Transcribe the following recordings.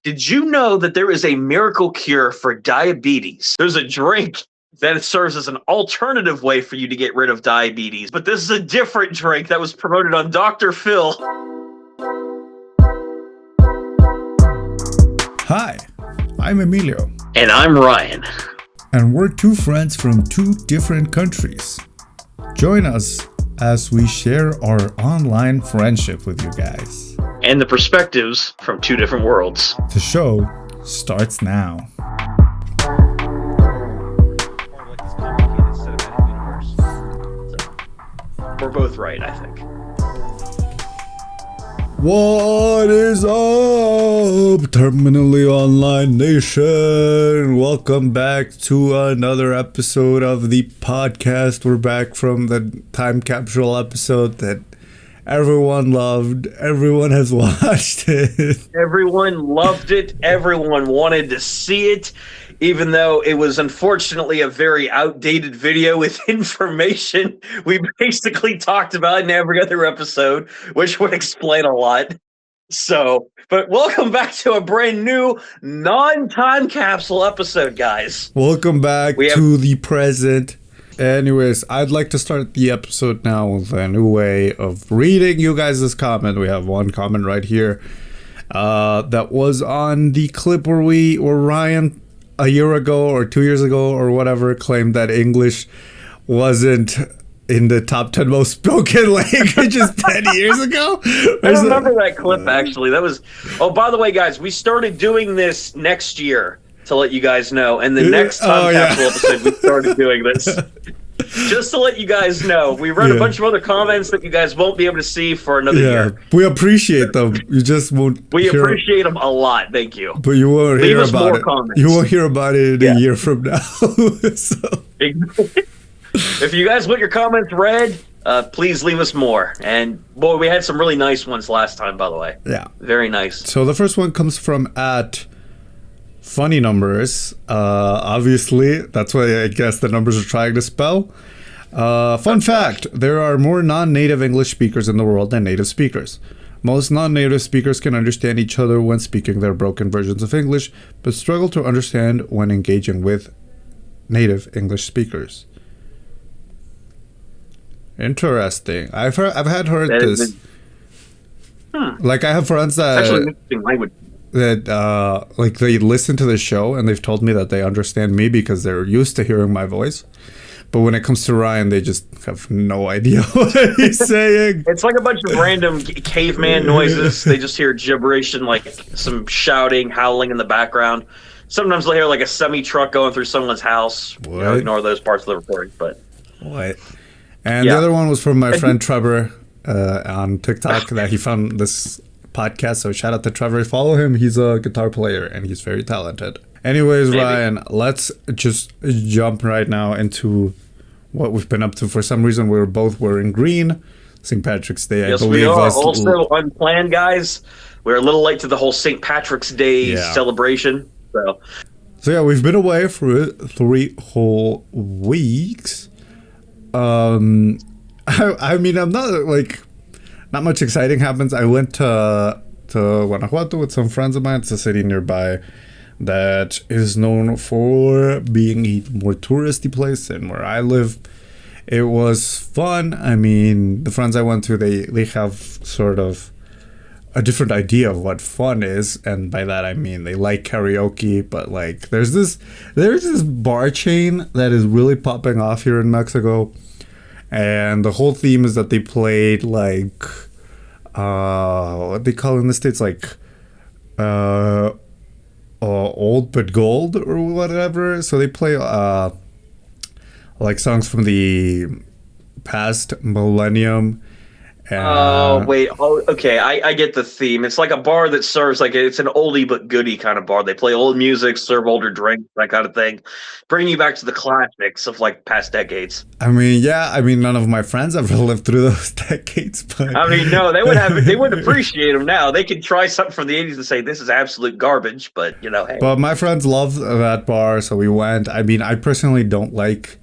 Did you know that there is a miracle cure for diabetes? There's a drink that serves as an alternative way for you to get rid of diabetes. But this is a different drink that was promoted on Dr. Phil. Hi, I'm Emilio. And I'm Ryan. And we're two friends from two different countries. Join us as we share our online friendship with you guys. And the perspectives from two different worlds. The show starts now. We're both right, I think. What is up, Terminally Online Nation? Welcome back to another episode of the podcast. We're back from the time capsule episode that everyone loved. Everyone has watched it. Everyone loved it. Everyone wanted to see it, even though it was unfortunately a very outdated video with information we basically talked about in every other episode, which would explain a lot. So, but welcome back to a brand new non-time capsule episode, guys. Welcome back to the present. Anyways, I'd like to start the episode now with a new way of reading you guys' comment. We have one comment right here that was on the clip where Ryan a year ago or 2 years ago or whatever claimed that English wasn't in the top 10 most spoken languages 10 years ago. I remember that clip, actually. That was... Oh, by the way, guys, we started doing this next year, to let you guys know. And the next time capsule episode, we started doing this. Just to let you guys know, we read a bunch of other comments that you guys won't be able to see for another year. We appreciate them. You just won't. We appreciate them a lot. Thank you. But you won't hear about it. Comments. You won't hear about it in a year from now. So. If you guys want your comments read, please leave us more. And boy, we had some really nice ones last time, by the way. Yeah. Very nice. So the first one comes from Funny Numbers. Obviously, that's what I guess the numbers are trying to spell. Fun fact, there are more non-native English speakers in the world than native speakers. Most non-native speakers can understand each other when speaking their broken versions of English, but struggle to understand when engaging with native English speakers. Interesting. I've heard this. Like, I have friends that... It's actually an interesting language. That like they listen to the show and they've told me that they understand me because they're used to hearing my voice, but when it comes to Ryan, they just have no idea what he's saying. It's like a bunch of random caveman noises. They just hear gibberish and like some shouting, howling in the background. Sometimes they'll hear like a semi truck going through someone's house. What? You know, ignore those parts of the recording, but what? And the other one was from my friend Trevor on TikTok that he found this podcast, so shout out to Trevor. Follow him. He's a guitar player and he's very talented. Anyways, Ryan, let's just jump right now into what we've been up to. For some reason, we're both wearing green. St. Patrick's Day, yes, I believe. We are. Also unplanned, guys. We're a little late to the whole St. Patrick's Day celebration. So yeah, we've been away for 3 whole weeks. I mean, I'm not like... Not much exciting happens. I went to Guanajuato with some friends of mine. It's a city nearby that is known for being a more touristy place than where I live. It was fun. I mean, the friends I went to, they have sort of a different idea of what fun is, and by that I mean they like karaoke, but like there's this bar chain that is really popping off here in Mexico. And the whole theme is that they played like, what they call in the States, like, old but gold or whatever. So they play, like songs from the past millennium. Okay. I get the theme. It's like a bar that serves it's an oldie but goodie kind of bar. They play old music, serve older drinks, that kind of thing, bring you back to the classics of like past decades. I mean, none of my friends ever lived through those decades, but I mean, no, they would appreciate them now. They could try something from the 80s and say this is absolute garbage, but hey. But my friends love that bar, so we went. I mean, I personally don't like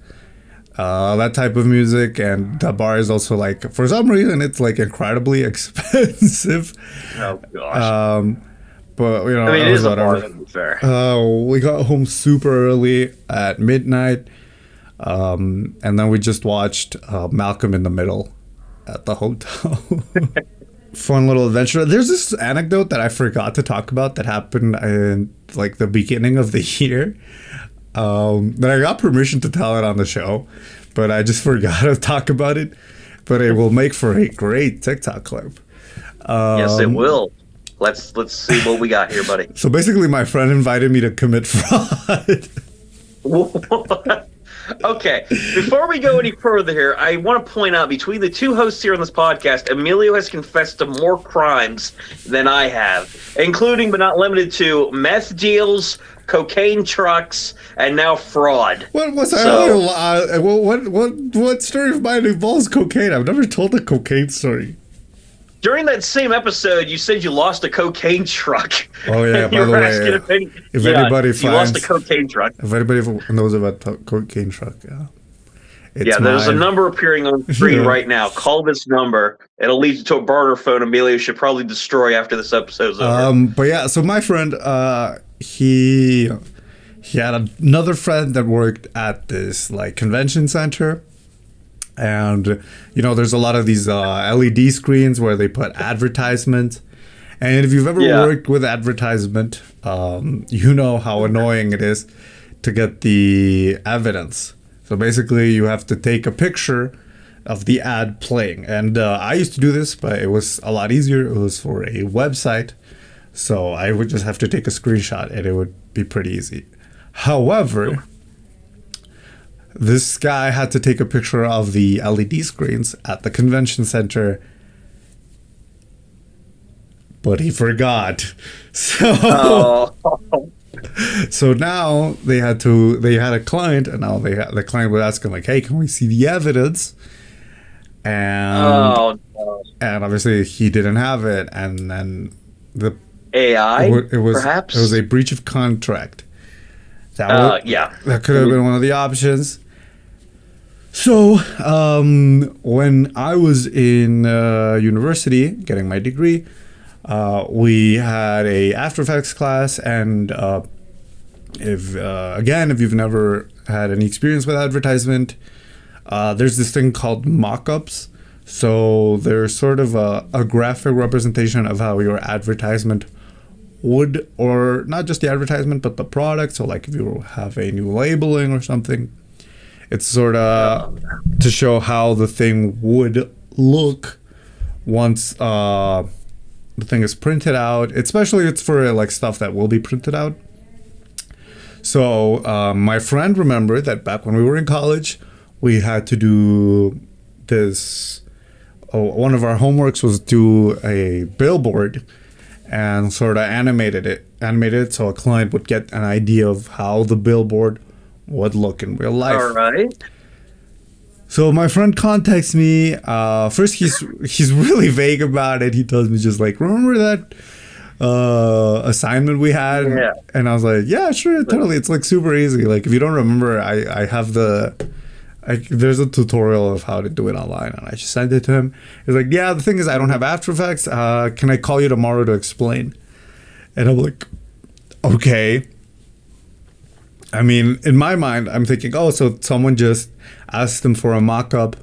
that type of music, and the bar is also like, for some reason, it's like incredibly expensive. Oh gosh. But you know, I mean, it was is a bar, whatever. to be fair. We got home super early at midnight, and then we just watched Malcolm in the Middle at the hotel. Fun little adventure. There's this anecdote that I forgot to talk about that happened in like the beginning of the year. That I got permission to tell it on the show, but I just forgot to talk about it. But it will make for a great TikTok clip. Yes, it will. Let's see what we got here, buddy. So basically, my friend invited me to commit fraud. Okay, before we go any further here, I want to point out between the two hosts here on this podcast, Emilio has confessed to more crimes than I have, including but not limited to meth deals, cocaine trucks, and now fraud. What story of mine involves cocaine? I've never told a cocaine story. During that same episode, you said you lost a cocaine truck. Oh yeah, by the way, if anybody finds, you lost a cocaine truck. If anybody knows about cocaine truck, there's a number appearing on screen right now. Call this number. It'll lead you to a burner phone Emilio should probably destroy after this episode's over. But yeah, so my friend, he had another friend that worked at this like convention center. And, you know, there's a lot of these LED screens where they put advertisements. And if you've ever worked with advertisement, you know how annoying it is to get the evidence. So basically, you have to take a picture of the ad playing. And I used to do this, but it was a lot easier. It was for a website. So I would just have to take a screenshot and it would be pretty easy. However, this guy had to take a picture of the LED screens at the convention center, but he forgot. So, so now they had a client, and now the client would ask him like, "Hey, can we see the evidence?" And and obviously he didn't have it, and then the AI it was perhaps it was a breach of contract. That could have been one of the options. So, when I was in university getting my degree, we had a After Effects class, and if you've never had any experience with advertisement, there's this thing called mock-ups. So they're sort of a graphic representation of how your advertisement would, or not just the advertisement, but the product. So like if you have a new labeling or something, it's sort of to show how the thing would look once the thing is printed out. Especially it's for like stuff that will be printed out. So my friend remembered that back when we were in college, we had to do this. One of our homeworks was do a billboard and sort of animated it so a client would get an idea of how the billboard would look in real life. All right. So my friend contacts me. First, he's really vague about it. He tells me just like, remember that assignment we had? Yeah. And I was like, yeah, sure, totally. It's like super easy. Like if you don't remember, I have there's a tutorial of how to do it online, and I just sent it to him. He's like, yeah, the thing is I don't have After Effects. Can I call you tomorrow to explain? And I'm like, okay. I mean, in my mind, I'm thinking, oh, so someone just asked them for a mock-up.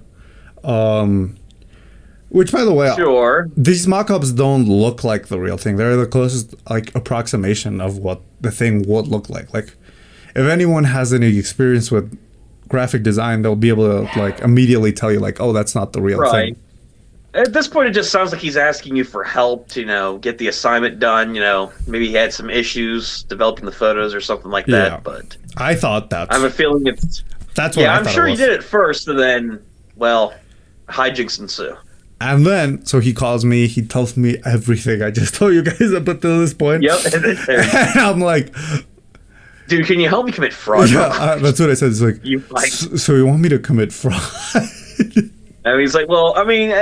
Which, by the way, sure, these mock-ups don't look like the real thing. They're the closest like approximation of what the thing would look like. Like, if anyone has any experience with graphic design, they'll be able to like immediately tell you like, oh, that's not the real thing. At this point, it just sounds like he's asking you for help to, get the assignment done. Maybe he had some issues developing the photos or something like that. Yeah. But I thought I have a feeling that's what yeah, I I'm thought sure it he was. did it first, and then, well, hijinks ensue. And then, so he calls me, he tells me everything I just told you guys up until this point. Yep. And I'm like, dude, can you help me commit fraud? Yeah, that's what I said. It's like, so you want me to commit fraud? And he's like, well, I mean,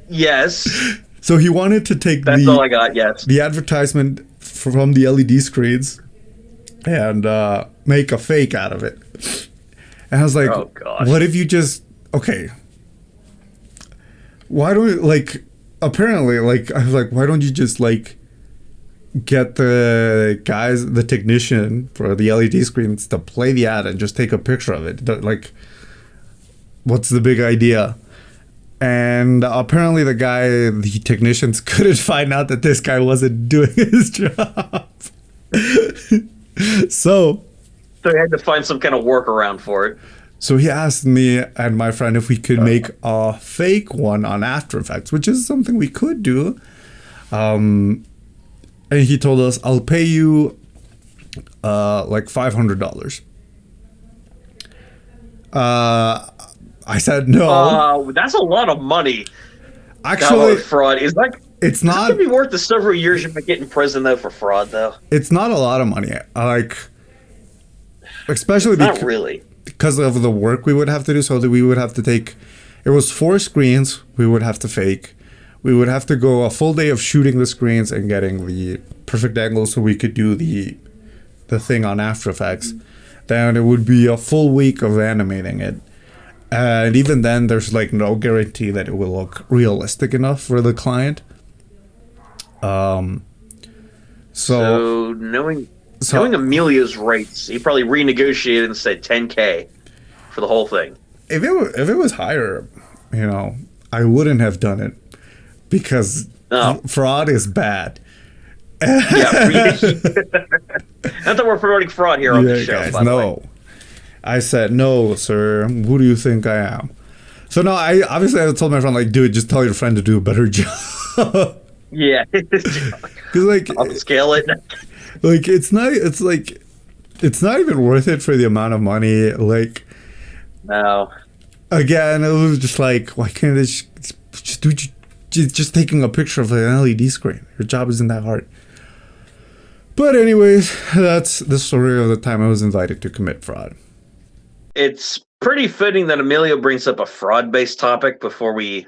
yes. So he wanted to take That's all I got, yes. the advertisement from the LED screens and make a fake out of it. And I was like, oh, gosh. What if you just, okay. Why don't, like, apparently, like, I was like, why don't you just, like, get the technician for the LED screens to play the ad and just take a picture of it. Like, what's the big idea? And apparently the technicians couldn't find out that this guy wasn't doing his job. So they had to find some kind of workaround for it. So he asked me and my friend if we could make a fake one on After Effects, which is something we could do. And he told us, I'll pay you like $500. I said no. That's a lot of money. Actually, fraud is like it's not going to be worth the several years you might get in prison though for fraud though. It's not a lot of money. Like, especially not really because of the work we would have to do. So that we would have to take. It was 4 screens we would have to fake. We would have to go a full day of shooting the screens and getting the perfect angle so we could do the thing on After Effects. Then it would be a full week of animating it. And even then, there's like no guarantee that it will look realistic enough for the client. So knowing Emilio's rates, he probably renegotiated and said $10K for the whole thing. If it was higher, I wouldn't have done it because fraud is bad. Yeah, not that we're promoting fraud here on the show. Guys, no. I said, no, sir. Who do you think I am? So no, I told my friend, like, dude, just tell your friend to do a better job. Yeah. Because like, upscale it. Like, it's not even worth it for the amount of money. Like, no. Again, it was just like, why can't they just taking a picture of an LED screen? Your job isn't that hard. But anyways, that's the story of the time I was invited to commit fraud. It's pretty fitting that Emilio brings up a fraud-based topic before we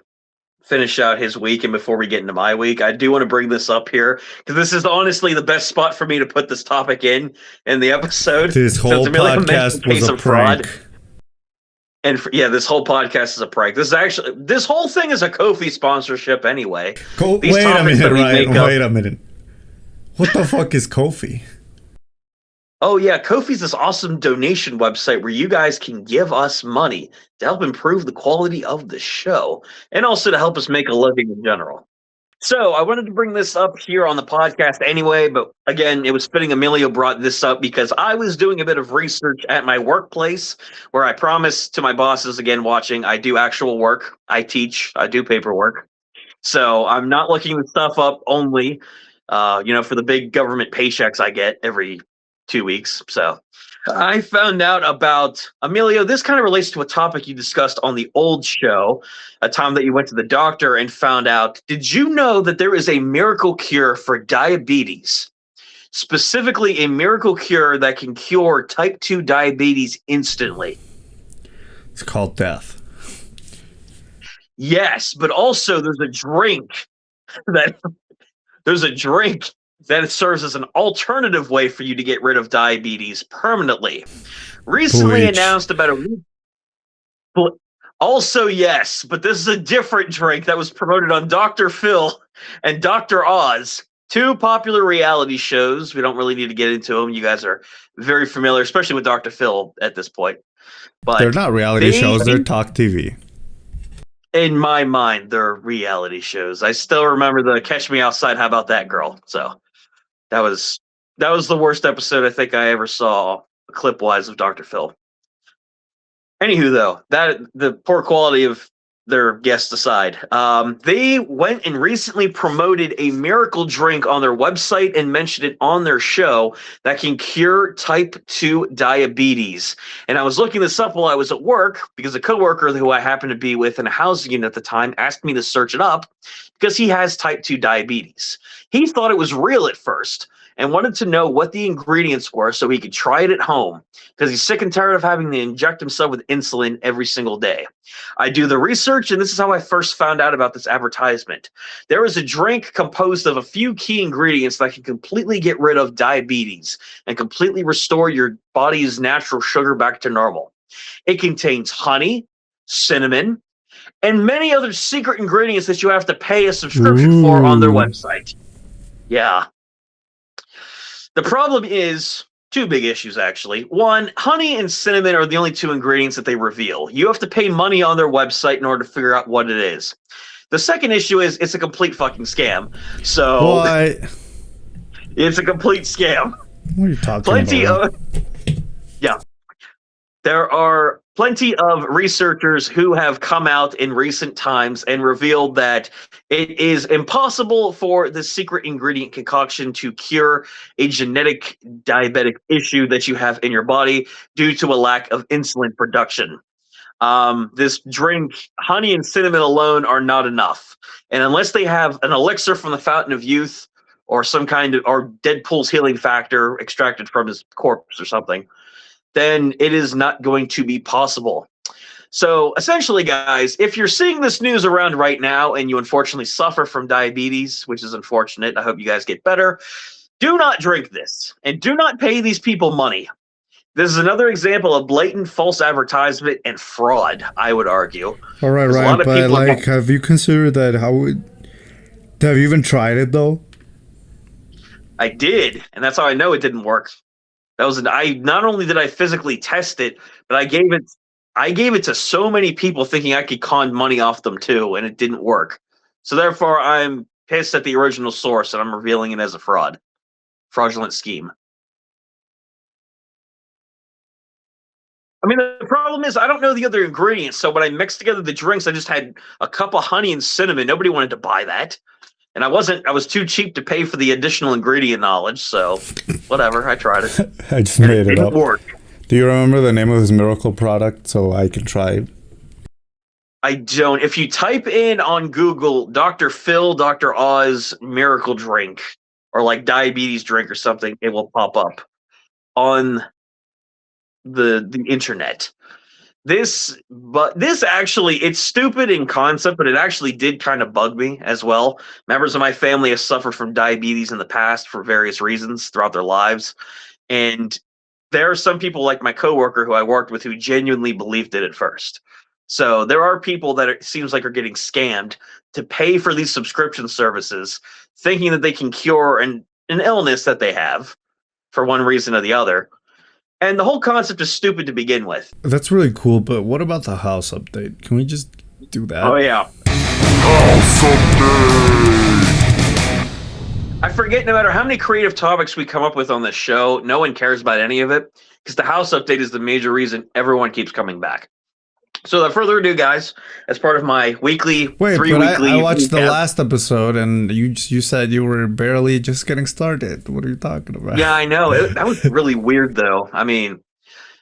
finish out his week and before we get into my week. I do want to bring this up here because this is honestly the best spot for me to put this topic in the episode. This whole podcast was a prank. And this whole podcast is a prank. This whole thing is a Ko-fi sponsorship anyway. Wait a minute. What the fuck is Ko-fi? Oh yeah, Ko-fi's this awesome donation website where you guys can give us money to help improve the quality of the show and also to help us make a living in general. So I wanted to bring this up here on the podcast anyway, but again, it was fitting Emilio brought this up because I was doing a bit of research at my workplace where I promised to my bosses, again, watching, I do actual work. I teach, I do paperwork. So I'm not looking the stuff up only, for the big government paychecks I get every 2 weeks. So I found out about Emilio. This kind of relates to a topic you discussed on the old show, a time that you went to the doctor and found out. Did you know that there is a miracle cure for diabetes? Specifically, a miracle cure that can cure type 2 diabetes instantly. It's called death. Yes, but also there's a drink that serves as an alternative way for you to get rid of diabetes permanently. Recently announced about a week. Also, yes, but this is a different drink that was promoted on Dr. Phil and Dr. Oz, 2 popular reality shows. We don't really need to get into them. You guys are very familiar, especially with Dr. Phil at this point. But they're not reality shows, they're talk TV. In my mind, they're reality shows. I still remember the Catch Me Outside, How About That Girl? So that was the worst episode I think I ever saw, clip-wise, of Dr. Phil. Anywho, though, the poor quality of their guests aside, they went and recently promoted a miracle drink on their website and mentioned it on their show that can cure type 2 diabetes. And I was looking this up while I was at work because a coworker who I happened to be with in a housing unit at the time asked me to search it up because he has type 2 diabetes. He thought it was real at first and wanted to know what the ingredients were so he could try it at home because he's sick and tired of having to inject himself with insulin every single day. I do the research, and this is how I first found out about this advertisement. There is a drink composed of a few key ingredients that can completely get rid of diabetes and completely restore your body's natural sugar back to normal. It contains honey, cinnamon, and many other secret ingredients that you have to pay a subscription for on their website. Yeah. The problem is two big issues, actually. One, honey and cinnamon are the only two ingredients that they reveal. You have to pay money on their website in order to figure out what it is. The second issue is it's a complete fucking scam. So What? it's a complete scam. What are you talking Plenty about? of yeah. There are plenty of researchers who have come out in recent times and revealed that it is impossible for the secret ingredient concoction to cure a genetic diabetic issue that you have in your body due to a lack of insulin production. This drink, honey and cinnamon alone, are not enough. And unless they have an elixir from the Fountain of Youth or some kind of, or Deadpool's healing factor extracted from his corpse or something, then it is not going to be possible. So essentially, guys, if you're seeing this news around right now and you unfortunately suffer from diabetes, which is unfortunate, I hope you guys get better, do not drink this and do not pay these people money. This is another example of blatant false advertisement and fraud, I would argue. All right, There's a lot right, of but people like, have you considered that? Have you even tried it though? I did, and that's how I know it didn't work. That was I not only did I physically test it, but I gave it to so many people thinking I could con money off them too, and it didn't work. So therefore, I'm pissed at the original source, and I'm revealing it as a fraudulent scheme. I mean, the problem is I don't know the other ingredients. So when I mixed together the drinks, I just had a cup of honey and cinnamon. Nobody wanted to buy that. And I was too cheap to pay for the additional ingredient knowledge. So whatever, I tried it. I just And made it didn't up. work. Do you remember the name of his miracle product so I can try it? I don't. If you type in on Google Dr. Phil, Dr. Oz miracle drink or like diabetes drink or something, it will pop up on the internet. This actually, it's stupid in concept, but it actually did kind of bug me as well. Members of my family have suffered from diabetes in the past for various reasons throughout their lives. And there are some people like my coworker who I worked with who genuinely believed it at first. So there are people that it seems like are getting scammed to pay for these subscription services, thinking that they can cure an illness that they have for one reason or the other. And the whole concept is stupid to begin with. That's really cool, but what about the house update? Can we just do that? Oh, yeah. I forget, no matter how many creative topics we come up with on this show, no one cares about any of it because the house update is the major reason everyone keeps coming back. So without further ado, guys, as part of my weekly, I watched the last episode and you said you were barely just getting started. What are you talking about? Yeah, I know. That was really weird, though. I mean,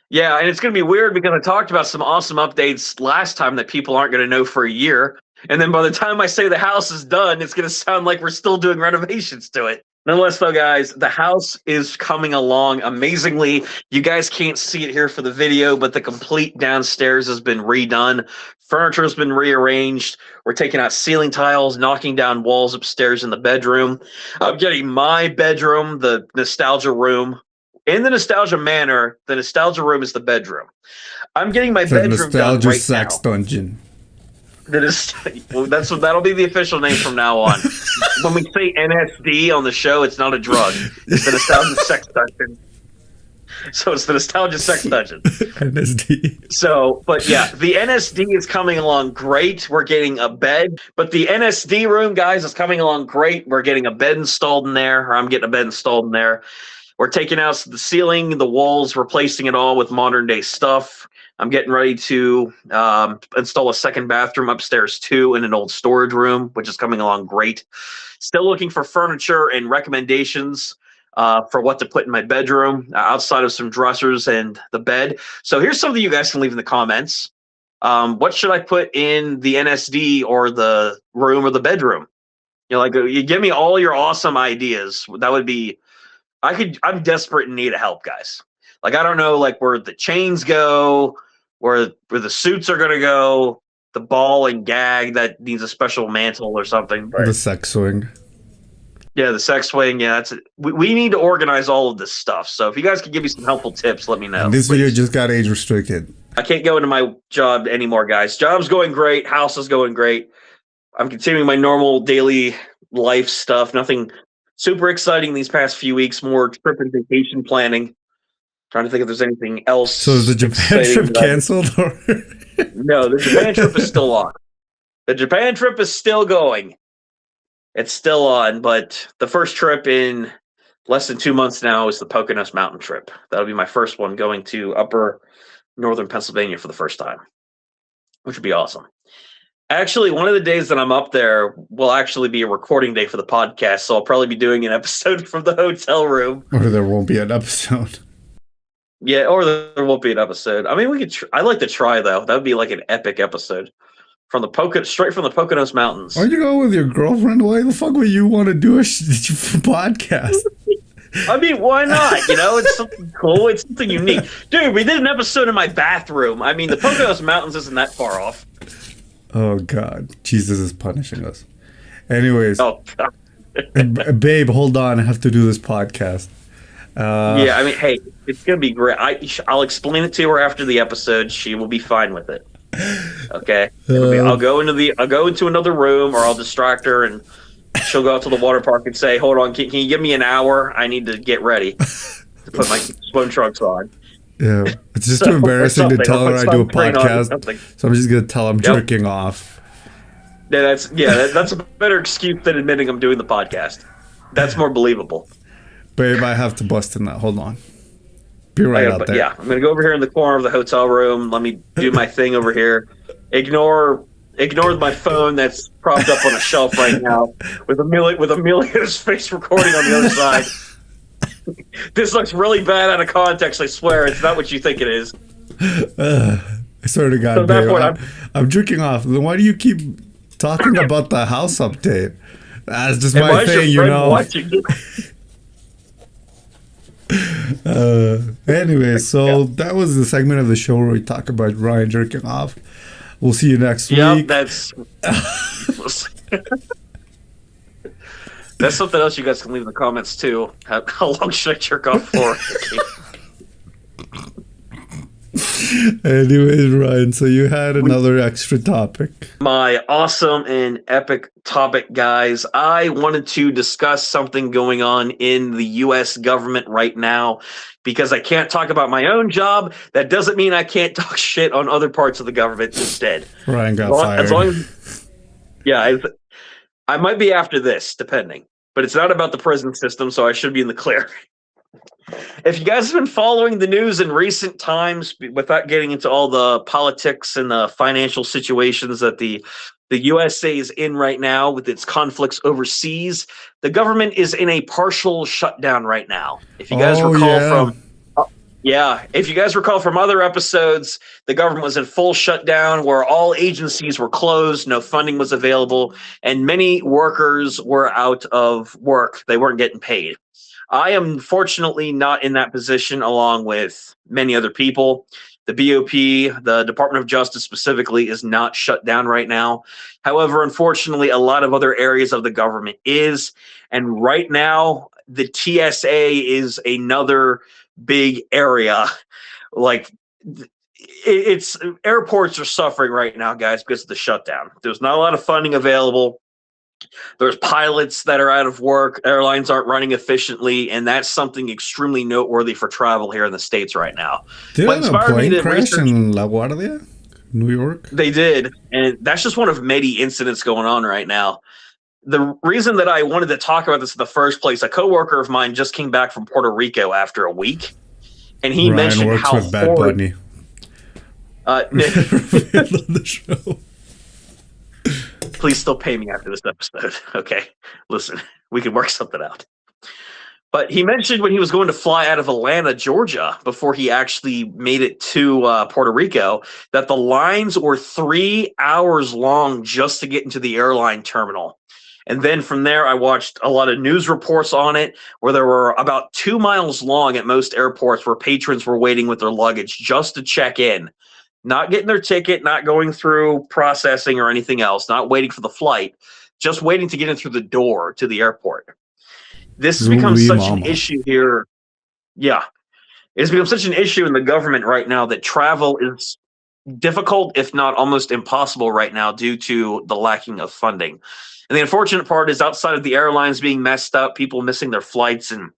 yeah, and it's going to be weird because I talked about some awesome updates last time that people aren't going to know for a year. And then by the time I say the house is done, it's going to sound like we're still doing renovations to it. Nonetheless, though, guys, the house is coming along amazingly. You guys can't see it here for the video, but the complete downstairs has been redone. Furniture has been rearranged. We're taking out ceiling tiles, knocking down walls upstairs in the bedroom. I'm getting my bedroom, the nostalgia room. In the nostalgia manor, the nostalgia room is the bedroom. I'm getting my bedroom done right sex now. dungeon. Well, that'll be the official name from now on. When we say NSD on the show, it's not a drug. It's the nostalgia sex dungeon. So it's the nostalgia sex dungeon. NSD. So, but yeah, the NSD is coming along great. We're getting a bed, but the NSD room, guys, is coming along great. We're getting a bed installed in there, or I'm getting a bed installed in there. We're taking out the ceiling, the walls, replacing it all with modern day stuff. I'm getting ready to install a second bathroom upstairs too in an old storage room, which is coming along great. Still looking for furniture and recommendations for what to put in my bedroom outside of some dressers and the bed. So here's something you guys can leave in the comments. What should I put in the NSD or the room or the bedroom? You know, like you give me all your awesome ideas. That would be, I'm desperate in need of help, guys. Like, I don't know, like where the chains go, where the suits are going to go, the ball and gag that needs a special mantle or something. But the sex swing. Yeah, the sex swing. Yeah, that's it. We need to organize all of this stuff. So if you guys could give me some helpful tips, let me know. And this video just got age restricted. I can't go into my job anymore, guys. Job's going great. House is going great. I'm continuing my normal daily life stuff. Nothing super exciting these past few weeks. More trip and vacation planning. Trying to think if there's anything else. So is the Japan trip canceled? Or? No, the Japan trip is still on. The Japan trip is still going. It's still on, but the first trip in less than 2 months now is the Poconos Mountain trip. That'll be my first one, going to upper northern Pennsylvania for the first time, which would be awesome. Actually, one of the days that I'm up there will actually be a recording day for the podcast, so I'll probably be doing an episode from the hotel room. Or there won't be an episode. Yeah, or there won't be an episode. I mean, we could. I'd like to try though. That would be like an epic episode from the straight from the Poconos Mountains. Why you go with your girlfriend? Why the fuck would you want to do a podcast? I mean, why not? It's something cool. It's something unique, dude. We did an episode in my bathroom. I mean, the Poconos Mountains isn't that far off. Oh God, Jesus is punishing us. Anyways, oh God. Babe, hold on. I have to do this podcast. Yeah, I mean, hey, it's gonna be great. I'll explain it to her after the episode. She will be fine with it. Okay, I'll go into another room, or I'll distract her, and she'll go out to the water park and say, "Hold on, can you give me an hour? I need to get ready to put my swim trunks on." Yeah, it's just too embarrassing to tell her I do a podcast, so I'm just gonna tell I'm jerking off. Yeah, that's a better excuse than admitting I'm doing the podcast. That's more believable. Babe, I have to bust in that. Hold on. Be right out there. Yeah, I'm going to go over here in the corner of the hotel room. Let me do my thing over here. Ignore my phone that's propped up on a shelf right now with Emilio's face recording on the other side. This looks really bad out of context, I swear. It's not what you think it is. I swear to God, babe, I'm jerking off. Then why do you keep talking about the house update? That's just my thing, Anyway, so that was the segment of the show where we talk about Ryan jerking off. We'll see you next week. That's something else you guys can leave in the comments too. How long should I jerk off for? Anyways, Ryan, so you had another extra topic. My awesome and epic topic, guys. I wanted to discuss something going on in the U.S. government right now, because I can't talk about my own job. That doesn't mean I can't talk shit on other parts of the government instead. Ryan got fired. I might be after this, depending. But it's not about the prison system, so I should be in the clear. If you guys have been following the news in recent times, without getting into all the politics and the financial situations that the USA is in right now with its conflicts overseas, the government is in a partial shutdown right now. If you guys if you guys recall from other episodes, the government was in full shutdown where all agencies were closed, no funding was available, and many workers were out of work. They weren't getting paid. I am fortunately not in that position, along with many other people. The BOP, the Department of Justice specifically, is not shut down right now. However, unfortunately, a lot of other areas of the government is. And right now, the TSA is another big area. Like, it's airports are suffering right now, guys, because of the shutdown. There's not a lot of funding available. There's pilots that are out of work. Airlines aren't running efficiently, and that's something extremely noteworthy for travel here in the States right now. Didn't a plane crash in LaGuardia, New York? They did, and that's just one of many incidents going on right now. The reason that I wanted to talk about this in the first place, a coworker of mine just came back from Puerto Rico after a week, and he mentioned how with Bad Bunny. On the show. Please still pay me after this episode. Okay, listen, we can work something out. But he mentioned when he was going to fly out of Atlanta, Georgia, before he actually made it to Puerto Rico, that the lines were 3 hours long just to get into the airline terminal. And then from there, I watched a lot of news reports on it, where there were about 2 miles long at most airports where patrons were waiting with their luggage just to check in. Not getting their ticket, not going through processing or anything else, not waiting for the flight, just waiting to get in through the door to the airport. This has become such an issue here. Yeah. It's become such an issue in the government right now that travel is difficult, if not almost impossible right now due to the lacking of funding. And the unfortunate part is outside of the airlines being messed up, people missing their flights and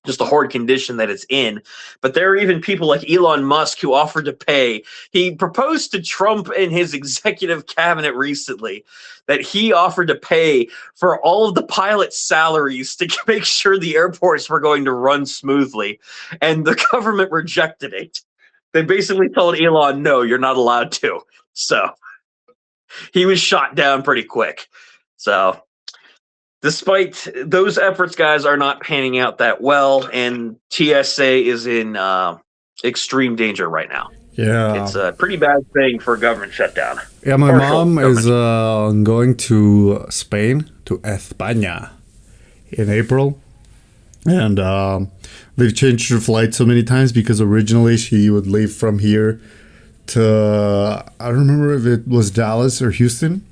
just the horrid condition that it's in. But there are even people like Elon Musk who offered to pay. He proposed to Trump and his executive cabinet recently that he offered to pay for all of the pilots' salaries to make sure the airports were going to run smoothly. And the government rejected it. They basically told Elon, no, you're not allowed to. So he was shot down pretty quick. So despite those efforts, guys, are not panning out that well, and TSA is in extreme danger right now. Yeah. It's a pretty bad thing for a government shutdown. Yeah, my Partial mom is government. going to Spain, to España, in April. And they've changed her flight so many times because originally she would leave from here to, I don't remember if it was Dallas or Houston.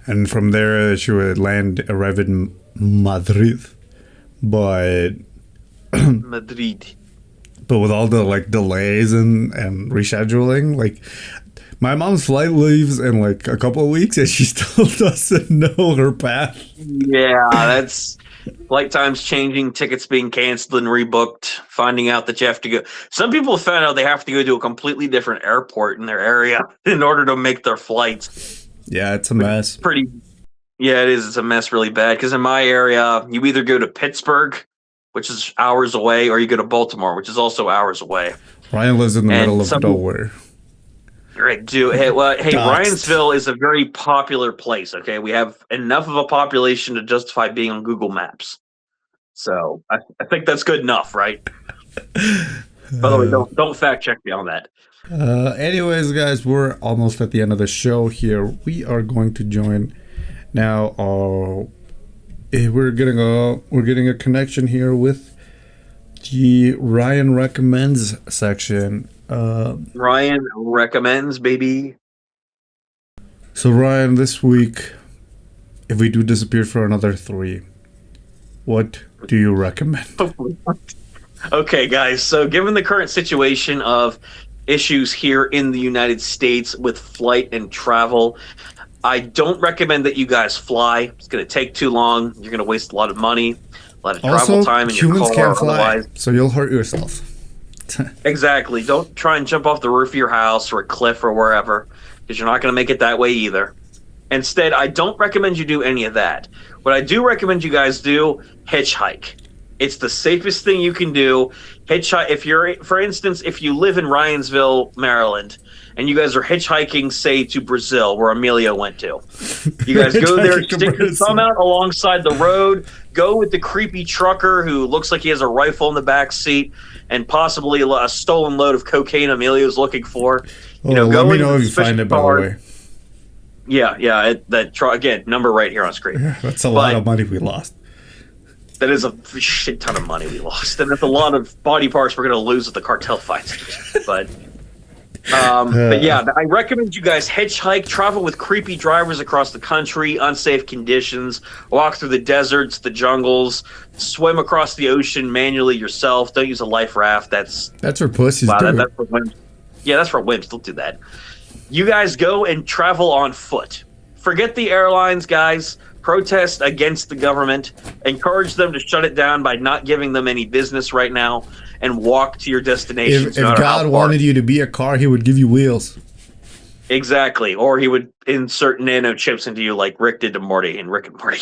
And from there she would arrive in Madrid. But Madrid. But with all the like delays and rescheduling, like my mom's flight leaves in like a couple of weeks and she still doesn't know her path. Yeah, that's flight times changing, tickets being canceled and rebooked, finding out that you have to go. Some people have found out they have to go to a completely different airport in their area in order to make their flights. Yeah, it's a mess. Yeah, it is. It's a mess really bad because in my area, you either go to Pittsburgh, which is hours away, or you go to Baltimore, which is also hours away. Ryan lives in the middle of nowhere. Right, hey, Ryansville is a very popular place, okay? We have enough of a population to justify being on Google Maps. So I think that's good enough, right? By the way, don't fact check me on that. Anyways, guys, we're almost at the end of the show here. We are going to join now. We're getting a connection here with the Ryan Recommends section. Ryan Recommends, baby. So Ryan, this week, if we do disappear for another 3, what do you recommend? Okay, guys. So given the current situation of issues here in the United States with flight and travel, I don't recommend that you guys fly. It's going to take too long. You're going to waste a lot of money, a lot of travel time in your car. Humans can't fly, so you'll hurt yourself. Exactly. Don't try and jump off the roof of your house or a cliff or wherever, because you're not going to make it that way either. Instead, I don't recommend you do any of that. What I do recommend you guys do, hitchhike. It's the safest thing you can do. Hitchhike. For instance, if you live in Ryansville, Maryland, and you guys are hitchhiking, say, to Brazil, where Emilio went to. You guys go there, stick your thumb out alongside the road, go with the creepy trucker who looks like he has a rifle in the back seat and possibly a stolen load of cocaine Emilio's looking for. Let me know if you find it, by the way. Yeah. Again, number right here on screen. Yeah, that's a lot of money we lost. That is a shit ton of money we lost. And that's a lot of body parts we're going to lose at the cartel fights. But yeah, I recommend you guys hitchhike, travel with creepy drivers across the country, unsafe conditions, walk through the deserts, the jungles, swim across the ocean manually yourself. Don't use a life raft. That's for pussies. That's for wimps. Yeah, that's for wimps. Don't do that. You guys go and travel on foot. Forget the airlines, guys. Protest against the government. Encourage them to shut it down by not giving them any business right now, and walk to your destination. If God wanted you to be a car, he would give you wheels. Exactly. Or he would insert nano chips into you like Rick did to Morty in Rick and Morty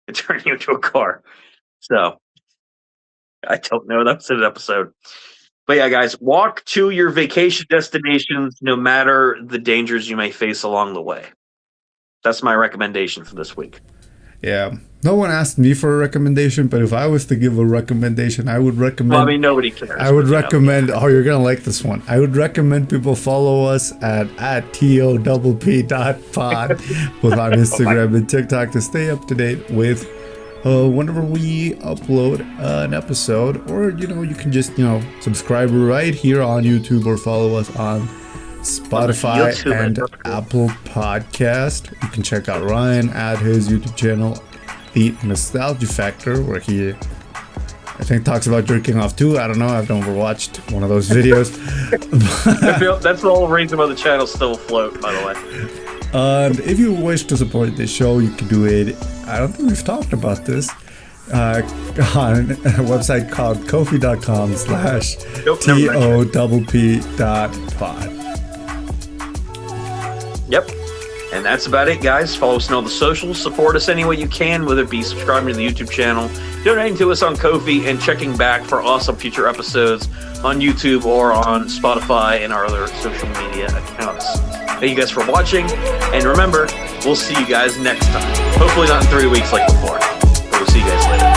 and turn you into a car. So I don't know. That's an episode. But yeah, guys, walk to your vacation destinations no matter the dangers you may face along the way. That's my recommendation for this week. Yeah. No one asked me for a recommendation, but if I was to give a recommendation, I would recommend... Well, I mean, nobody cares. I would recommend... Oh, you're going to like this one. I would recommend people follow us at TOPP.pod both on Instagram and TikTok to stay up to date with whenever we upload an episode. Or, you can just, subscribe right here on YouTube or follow us on Spotify and Apple Podcast. You can check out Ryan at his YouTube channel, The Nostalgia Factor, where he I think talks about jerking off too. I don't know. I've never watched one of those videos. That's the whole reason why the channel's still afloat, by the way. And if you wish to support this show, you can do it. I don't think we've talked about this. On a website called kofi.com/TOPP.pod. Yep. And that's about it, guys. Follow us on all the socials. Support us any way you can, whether it be subscribing to the YouTube channel, donating to us on Ko-fi, and checking back for awesome future episodes on YouTube or on Spotify and our other social media accounts. Thank you guys for watching. And remember, we'll see you guys next time. Hopefully not in 3 weeks like before. But we'll see you guys later.